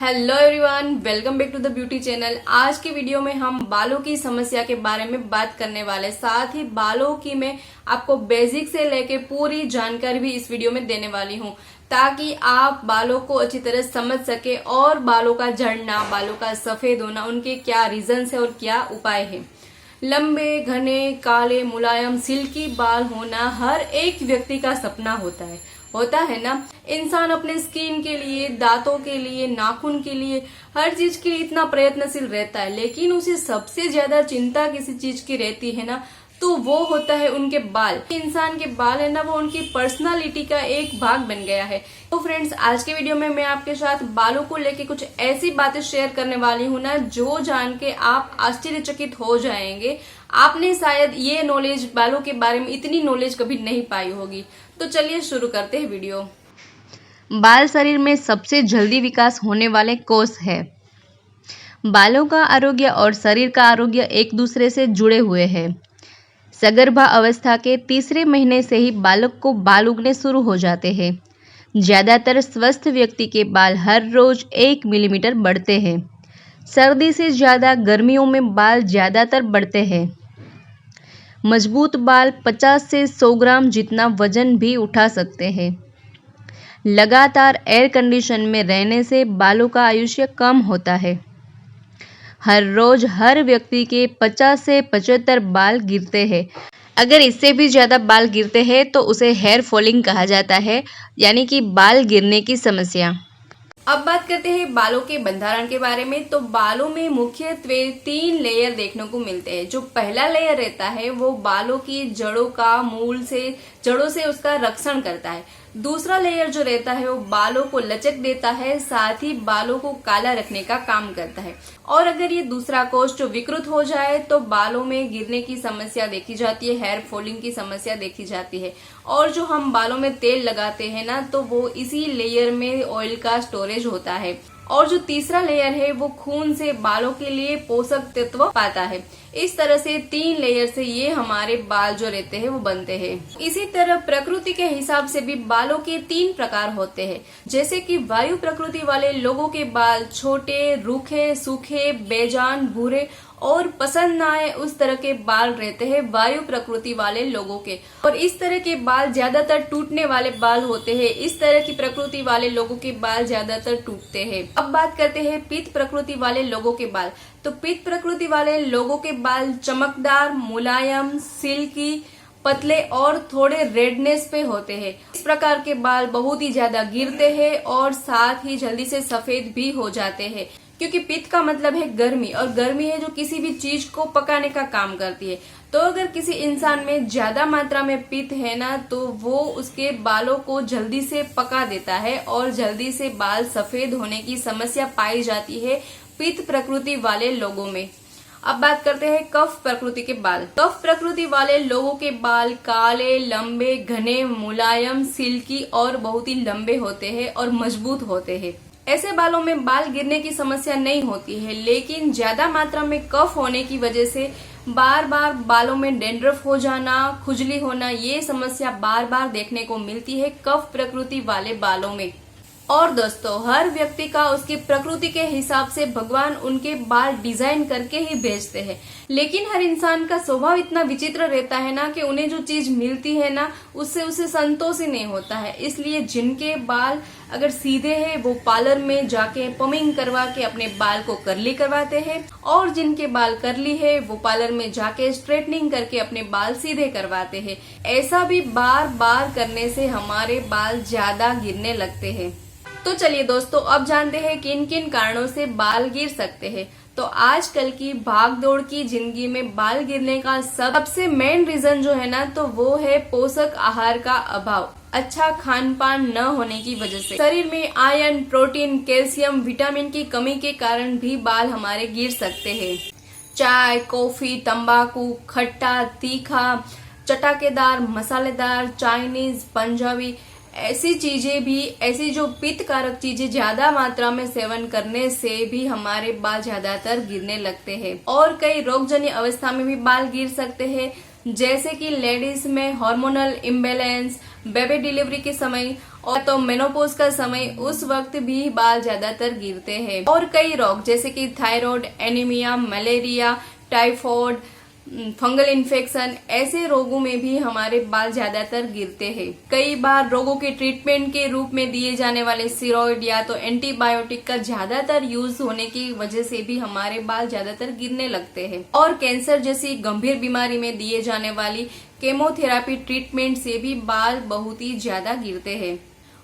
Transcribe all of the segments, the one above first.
Hello everyone, welcome back to the beauty channel. आज की video में हम बालों की समस्या के बारे में बात करने वाले, साथ ही बालों की मैं आपको बेसिक से लेके पूरी जानकारी भी इस वीडियो में देने वाली हूँ, ताकि आप बालों को अच्छी तरह समझ सके और बालों का झड़ना, बालों का सफेद होना, उनके क्या रीजंस है और क्या उपाय है। लंबे, घने, काले, मुलायम, सिल्की बाल होना हर एक व्यक्ति का सपना होता है ना। इंसान अपने स्किन के लिए, दांतों के लिए, नाखून के लिए, हर चीज के लिए इतना प्रयत्नशील रहता है, लेकिन उसे सबसे ज्यादा चिंता किसी चीज की रहती है ना, तो वो होता है उनके बाल। इंसान के बाल है ना, वो उनकी पर्सनालिटी का एक भाग बन गया है। तो फ्रेंड्स, आज के वीडियो में मैं आपके साथ बालों को लेके कुछ ऐसी बातें शेयर करने वाली हूँ ना, जो जान के आप आश्चर्यचकित हो जाएंगे। आपने शायद ये नॉलेज, बालों के बारे में इतनी नॉलेज कभी नहीं पाई होगी। तो चलिए शुरू करते हैं वीडियो। बाल शरीर में सबसे जल्दी विकास होने वाले कोष है। बालों का आरोग्य और शरीर का आरोग्य एक दूसरे से जुड़े हुए हैं। सगर्भा अवस्था के तीसरे महीने से ही बालक को बाल उगने शुरू हो जाते हैं। ज़्यादातर स्वस्थ व्यक्ति के बाल हर रोज 1 मिलीमीटर बढ़ते हैं। सर्दी से ज़्यादा गर्मियों में बाल ज़्यादातर बढ़ते हैं। मजबूत बाल 50 से 100 ग्राम जितना वजन भी उठा सकते हैं। लगातार एयर कंडीशन में रहने से बालों का आयुष्य कम होता है। हर रोज हर व्यक्ति के 50 से 75 बाल गिरते हैं। अगर इससे भी ज़्यादा बाल गिरते हैं तो उसे हेयर फॉलिंग कहा जाता है, यानी कि बाल गिरने की समस्या। अब बात करते हैं बालों के बंधारण के बारे में। तो बालों में मुख्यत्वे 3 लेयर देखने को मिलते हैं। जो पहला लेयर रहता है वो बालों की जड़ों का, जड़ों से उसका रक्षण करता है। दूसरा लेयर जो रहता है वो बालों को लचक देता है, साथ ही बालों को काला रखने का काम करता है। और अगर ये दूसरा कोष जो विकृत हो जाए तो बालों में गिरने की समस्या देखी जाती है, हेयर फॉलिंग की समस्या देखी जाती है। और जो हम बालों में तेल लगाते हैं ना, तो वो इसी लेयर में ऑयल का स्टोरेज होता है। और जो तीसरा लेयर है वो खून से बालों के लिए पोषक तत्व पाता है। इस तरह से 3 लेयर से ये हमारे बाल जो रहते हैं वो बनते हैं। इसी तरह प्रकृति के हिसाब से भी बालों के 3 प्रकार होते हैं। जैसे कि वायु प्रकृति वाले लोगों के बाल छोटे, रूखे, सूखे, बेजान, भूरे और पसंद ना आए उस तरह के बाल रहते हैं वायु प्रकृति वाले लोगों के। और इस तरह के बाल ज्यादातर टूटने वाले बाल होते हैं। इस तरह की प्रकृति वाले लोगों के बाल ज्यादातर टूटते हैं। अब बात करते हैं पित्त प्रकृति वाले लोगों के बाल। तो पित्त प्रकृति वाले लोगों के बाल चमकदार, मुलायम, सिल्की, पतले और थोड़े रेडनेस पे होते हैं। इस प्रकार के बाल बहुत ही ज्यादा गिरते हैं और साथ ही जल्दी से सफेद भी हो जाते हैं, क्योंकि पित्त का मतलब है गर्मी, और गर्मी है जो किसी भी चीज को पकाने का काम करती है। तो अगर किसी इंसान में ज्यादा मात्रा में पित्त है ना, तो वो उसके बालों को जल्दी से पका देता है और जल्दी से बाल सफेद होने की समस्या पाई जाती है पित्त प्रकृति वाले लोगों में। अब बात करते हैं कफ प्रकृति के बाल। कफ प्रकृति वाले लोगों के बाल काले, लंबे, घने, मुलायम, सिल्की और बहुत ही लंबे होते हैं और मजबूत होते हैं। ऐसे बालों में बाल गिरने की समस्या नहीं होती है, लेकिन ज्यादा मात्रा में कफ होने की वजह से बार बार बालों में डैंड्रफ हो जाना, खुजली होना, ये समस्या बार बार देखने को मिलती है कफ प्रकृति वाले बालों में। और दोस्तों, हर व्यक्ति का उसकी प्रकृति के हिसाब से भगवान उनके बाल डिजाइन करके ही भेजते हैं, लेकिन हर इंसान का स्वभाव इतना विचित्र रहता है ना कि उन्हें जो चीज मिलती है ना, उससे उसे संतोष ही नहीं होता है। इसलिए जिनके बाल अगर सीधे हैं वो पार्लर में जाके पमिंग करवा के अपने बाल को कर्ली करवाते हैं, और जिनके बाल कर्ली है वो पार्लर में जाके स्ट्रेटनिंग करके अपने बाल सीधे करवाते हैं। ऐसा भी बार बार करने से हमारे बाल ज्यादा गिरने लगते हैं। तो चलिए दोस्तों, अब जानते हैं किन किन कारणों से बाल गिर सकते हैं। तो आजकल की भागदौड़ की जिंदगी में बाल गिरने का सबसे मेन रीजन जो है ना, तो वो है पोषक आहार का अभाव। अच्छा खान पान न होने की वजह से शरीर में आयरन, प्रोटीन, कैल्शियम, विटामिन की कमी के कारण भी बाल हमारे गिर सकते हैं। चाय, कॉफी, तंबाकू, खट्टा, तीखा, चटाकेदार, मसालेदार, चाइनीज, पंजाबी, ऐसी चीजें भी, ऐसी जो पित्त कारक चीजें ज्यादा मात्रा में सेवन करने से भी हमारे बाल ज्यादातर गिरने लगते हैं। और कई रोगजन्य अवस्था में भी बाल गिर सकते हैं, जैसे कि लेडीज में हार्मोनल इम्बैलेंस, बेबी डिलीवरी के समय और तो मेनोपॉज का समय, उस वक्त भी बाल ज्यादातर गिरते हैं। और कई रोग जैसे कि thyroid, anaemia, malaria, typhoid, fungal infection, ऐसे रोगों में भी हमारे बाल ज्यादातर गिरते हैं। कई बार रोगों के ट्रीटमेंट के रूप में दिए जाने वाले स्टेरॉइड या तो एंटीबायोटिक का ज्यादातर यूज होने की वजह से भी हमारे बाल ज्यादातर गिरने लगते हैं। और कैंसर जैसी गंभीर बीमारी में दिए जाने वाली केमोथेरेपी ट्रीटमेंट से भी बाल बहुत ही ज्यादा गिरते हैं।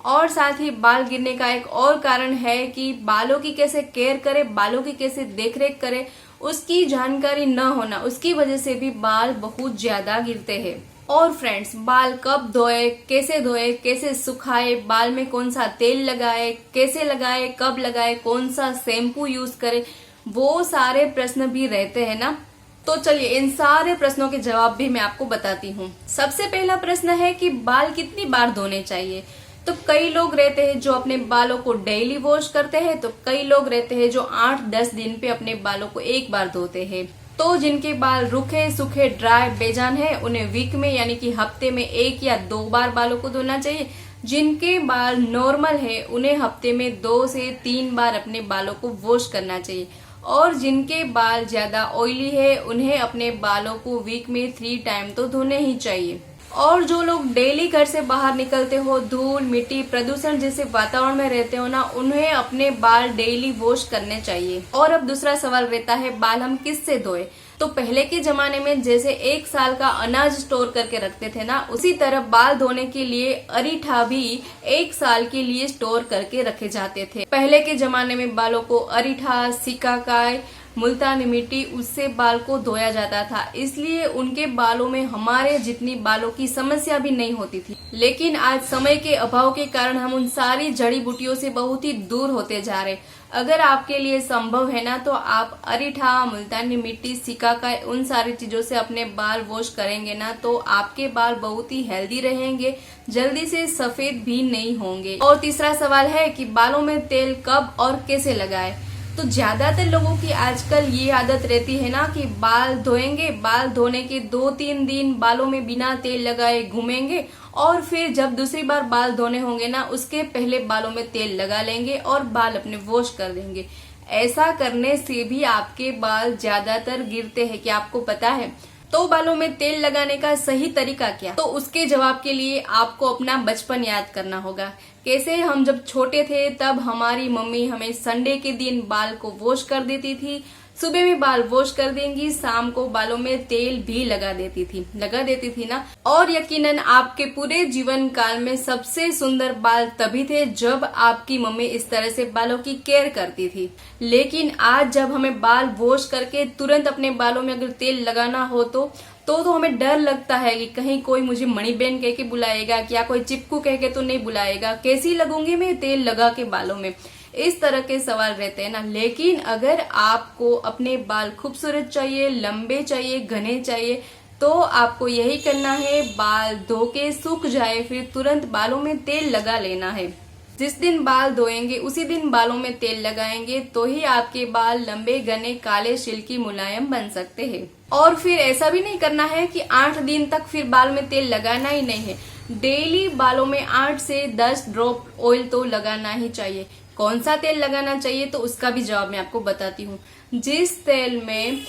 और साथ ही बाल गिरने का एक और कारण है कि बालों की कैसे केयर करें, बालों की कैसे देखरेख करें, उसकी जानकारी न होना, उसकी वजह से भी बाल बहुत ज्यादा गिरते हैं। और फ्रेंड्स, बाल कब धोए, कैसे सुखाए, बाल में कौन सा तेल लगाए, कैसे लगाए, कब लगाए, कौन सा शैम्पू यूज करे, वो सारे प्रश्न भी रहते हैं ना। तो चलिए इन सारे प्रश्नों के जवाब भी मैं आपको बताती हूँ। सबसे पहला प्रश्न है कि बाल कितनी बार धोने चाहिए। तो कई लोग रहते हैं जो अपने बालों को डेली वॉश करते हैं, तो कई लोग रहते हैं जो 8-10 दिन पे अपने बालों को एक बार धोते हैं। तो जिनके बाल रूखे, सूखे, ड्राई, बेजान है, उन्हें वीक में यानी कि हफ्ते में 1 या 2 बार बालों को धोना चाहिए। जिनके बाल नॉर्मल है, उन्हें हफ्ते में 2 से 3 बार अपने बालों को वॉश करना चाहिए। और जिनके बाल ज्यादा ऑयली है, उन्हें अपने बालों को वीक में 3 टाइम तो धोने ही चाहिए। और जो लोग डेली घर से बाहर निकलते हो, धूल, मिट्टी, प्रदूषण जैसे वातावरण में रहते हो ना, उन्हें अपने बाल डेली वॉश करने चाहिए। और अब दूसरा सवाल रहता है, बाल हम किससे धोए। तो पहले के जमाने में जैसे 1 साल का अनाज स्टोर करके रखते थे ना, उसी तरह बाल धोने के लिए अरीठा भी 1 साल के लिए स्टोर करके रखे जाते थे। पहले के जमाने में बालों को अरीठा, सिकाकाई, मुल्तानी मिट्टी, उससे बाल को धोया जाता था, इसलिए उनके बालों में हमारे जितनी बालों की समस्या भी नहीं होती थी। लेकिन आज समय के अभाव के कारण हम उन सारी जड़ी बूटियों से बहुत ही दूर होते जा रहे। अगर आपके लिए संभव है ना, तो आप अरीठा, मुल्तानी मिट्टी, सिकाकाई, उन सारी चीजों से अपने बाल वॉश करेंगे ना, तो आपके बाल बहुत ही हेल्दी रहेंगे, जल्दी से सफेद भी नहीं होंगे। और तीसरा सवाल है कि बालों में तेल कब और कैसे लगाएं। तो ज्यादातर लोगों की आजकल ये आदत रहती है ना कि बाल धोएंगे, बाल धोने के 2-3 दिन बालों में बिना तेल लगाए घूमेंगे, और फिर जब दूसरी बार बाल धोने होंगे ना, उसके पहले बालों में तेल लगा लेंगे और बाल अपने वॉश कर देंगे। ऐसा करने से भी आपके बाल ज्यादातर गिरते हैं, क्या आपको पता है? तो बालों में तेल लगाने का सही तरीका क्या? तो उसके जवाब के लिए आपको अपना बचपन याद करना होगा। कैसे हम जब छोटे थे तब हमारी मम्मी हमें संडे के दिन बाल को वॉश कर देती थी। सुबह में बाल वॉश कर देंगी, शाम को बालों में तेल भी लगा देती थी ना। और यकीनन आपके पूरे जीवन काल में सबसे सुंदर बाल तभी थे जब आपकी मम्मी इस तरह से बालों की केयर करती थी। लेकिन आज जब हमें बाल वॉश करके तुरंत अपने बालों में अगर तेल लगाना हो तो हमें डर लगता है कि कहीं कोई मुझे मणिबेन कह के बुलाएगा, क्या कोई चिपकू कह के तो नहीं बुलाएगा, कैसी लगूंगी मैं तेल लगा के बालों में। इस तरह के सवाल रहते हैं ना। लेकिन अगर आपको अपने बाल खूबसूरत चाहिए, लंबे चाहिए, घने चाहिए, तो आपको यही करना है, बाल धो के सूख जाए फिर तुरंत बालों में तेल लगा लेना है। जिस दिन बाल धोएंगे उसी दिन बालों में तेल लगाएंगे, तो ही आपके बाल लंबे, घने, काले, सिल्की, मुलायम बन सकते हैं। और फिर ऐसा भी नहीं करना है कि 8 दिन तक फिर बाल में तेल लगाना ही नहीं है। डेली बालों में 8 से 10 ड्रॉप ऑयल तो लगाना ही चाहिए। कौन सा तेल लगाना चाहिए तो उसका भी जवाब मैं आपको बताती हूँ। जिस तेल में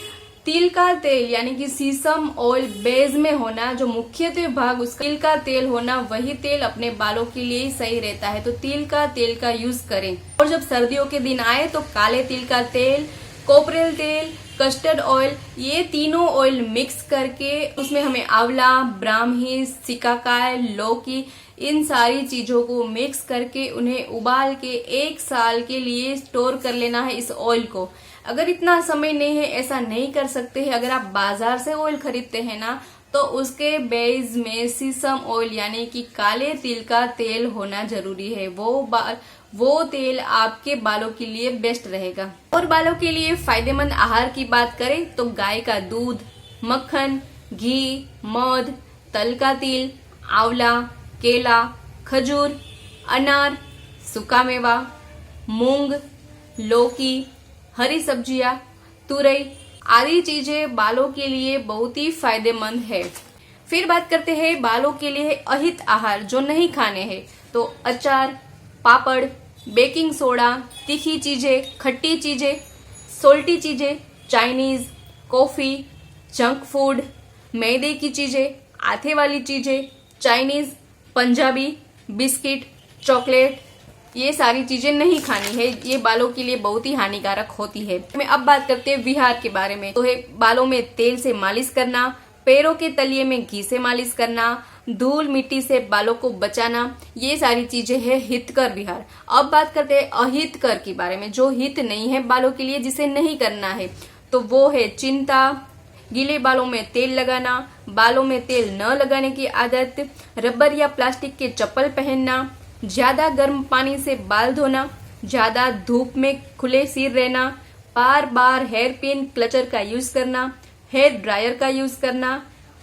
तिल का तेल यानी कि सीसम ऑयल बेस में होना, जो मुख्यतः भाग उसका तिल का तेल होना, वही तेल अपने बालों के लिए सही रहता है। तो तिल का तेल का यूज करें। और जब सर्दियों के दिन आए तो काले तिल का तेल, कोपरेल तेल, कस्टर्ड ऑयल, ये तीनों ऑयल मिक्स करके उसमें हमें आंवला, ब्राह्मी, सिकाकाई, लौकी, इन सारी चीजों को मिक्स करके उन्हें उबाल के 1 साल के लिए स्टोर कर लेना है इस ऑयल को। अगर इतना समय नहीं है, ऐसा नहीं कर सकते हैं, अगर आप बाजार से ऑयल खरीदते हैं ना, तो उसके बेस में सीसम ऑयल यानी कि काले तिल का तेल होना जरूरी है। वो तेल आपके बालों के लिए बेस्ट रहेगा। और बालों के लिए फायदेमंद आहार की बात करें तो गाय का दूध, मक्खन, घी, मध, तल का तिल, आंवला, केला, खजूर, अनार, सूखा मेवा, मूंग, लौकी, हरी सब्जियां, तुरई, आदि चीजें बालों के लिए बहुत ही फायदेमंद है। फिर बात करते हैं बालों के लिए अहित आहार जो नहीं खाने हैं। तो अचार, पापड़, बेकिंग सोडा, तीखी चीजें, खट्टी चीजें, सोल्टी चीजें, चाइनीज, कॉफी, जंक फूड, मैदे की चीजें, आथे वाली चीजें, चाइनीज, पंजाबी, बिस्किट, चॉकलेट, ये सारी चीजें नहीं खानी है। ये बालों के लिए बहुत ही हानिकारक होती है। मैं अब बात करते हैं विहार के बारे में। तो है बालों में तेल से मालिश करना, पैरों के तलिए में घी से मालिश करना, धूल मिट्टी से बालों को बचाना, ये सारी चीजें है हितकर विहार। अब बात करते हैं अहितकर के बारे में, जो हित नहीं है बालों के लिए, जिसे नहीं करना है। तो वो है चिंता, गीले बालों में तेल लगाना, बालों में तेल न लगाने की आदत, रबर या प्लास्टिक के चप्पल पहनना, ज्यादा गर्म पानी से बाल धोना, ज्यादा धूप में खुले सिर रहना, बार बार हेयर पिन क्लचर का यूज करना, हेयर ड्रायर का यूज करना,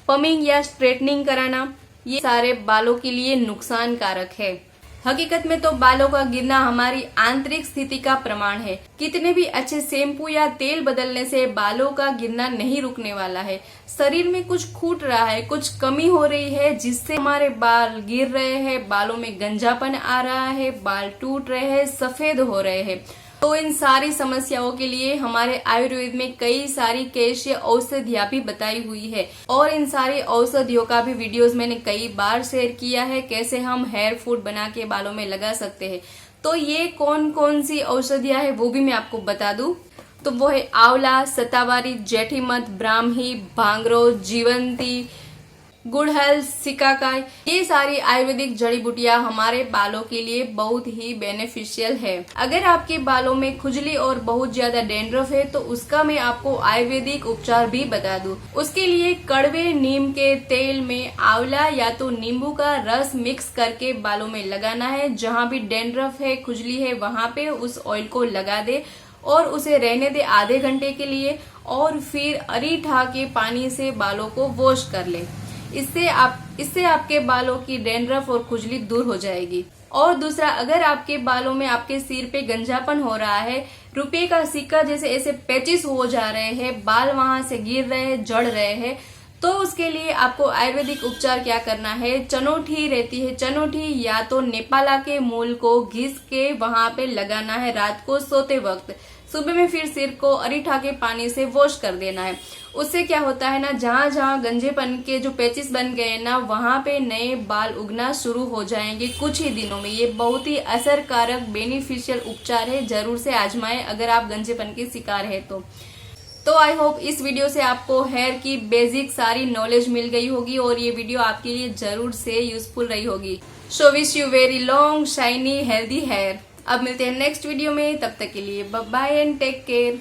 पमिंग या स्ट्रेटनिंग कराना, ये सारे बालों के लिए नुकसानकारक है। हकीकत में तो बालों का गिरना हमारी आंतरिक स्थिति का प्रमाण है। कितने भी अच्छे शैम्पू या तेल बदलने से बालों का गिरना नहीं रुकने वाला है। शरीर में कुछ खूट रहा है, कुछ कमी हो रही है, जिससे हमारे बाल गिर रहे हैं, बालों में गंजापन आ रहा है, बाल टूट रहे हैं, सफेद हो रहे हैं। तो इन सारी समस्याओं के लिए हमारे आयुर्वेद में कई सारी कैल्शियम औषधियां भी बताई हुई है, और इन सारी औषधियों का भी वीडियोस मैंने कई बार शेयर किया है, कैसे हम हेयर फूड बना के बालों में लगा सकते हैं। तो ये कौन कौन सी औषधियां है वो भी मैं आपको बता दूं। तो वो है आंवला, सतावारी, जेठीमध, ब्राह्मी, भांगरो, जीवंती, गुड़हल, सिकाकाई, ये सारी आयुर्वेदिक जड़ी बूटियां हमारे बालों के लिए बहुत ही बेनिफिशियल है। अगर आपके बालों में खुजली और बहुत ज्यादा डैंड्रफ है तो उसका मैं आपको आयुर्वेदिक उपचार भी बता दूं। उसके लिए कड़वे नीम के तेल में आंवला या तो नींबू का रस मिक्स करके बालों में लगाना है। जहां भी डैंड्रफ है, खुजली है, वहां पे उस ऑयल को लगा दे और उसे रहने दे आधे घंटे के लिए, और फिर अरीठा के पानी से बालों को वॉश कर ले। इससे आपके बालों की डैंड्रफ और खुजली दूर हो जाएगी। और दूसरा, अगर आपके बालों में आपके सिर पे गंजापन हो रहा है, रुपये का सिक्का जैसे ऐसे पैचिस हो जा रहे हैं, बाल वहां से गिर रहे हैं, जड़ रहे हैं, तो उसके लिए आपको आयुर्वेदिक उपचार क्या करना है। चनौठी रहती है, चनौठी या तो नेपाला के मूल को घिस के वहां पे लगाना है रात को सोते वक्त। सुबह में फिर सिर को अरीठा के पानी से वॉश कर देना है। उससे क्या होता है ना, जहां जहां गंजेपन के जो पैचेस बन गए ना, वहां पे नए बाल उगना शुरू हो जाएंगे कुछ ही दिनों में। ये बहुत ही असरकारक बेनिफिशियल उपचार है, जरूर से आजमाएं अगर आप गंजेपन के शिकार है तो आई होप इस वीडियो से आपको हेयर की बेसिक सारी नॉलेज मिल गई होगी और ये वीडियो आपके लिए जरूर से यूजफुल रही होगी। So wish you very long shiny healthy hair. अब मिलते हैं नेक्स्ट वीडियो में, तब तक के लिए bye bye and take care.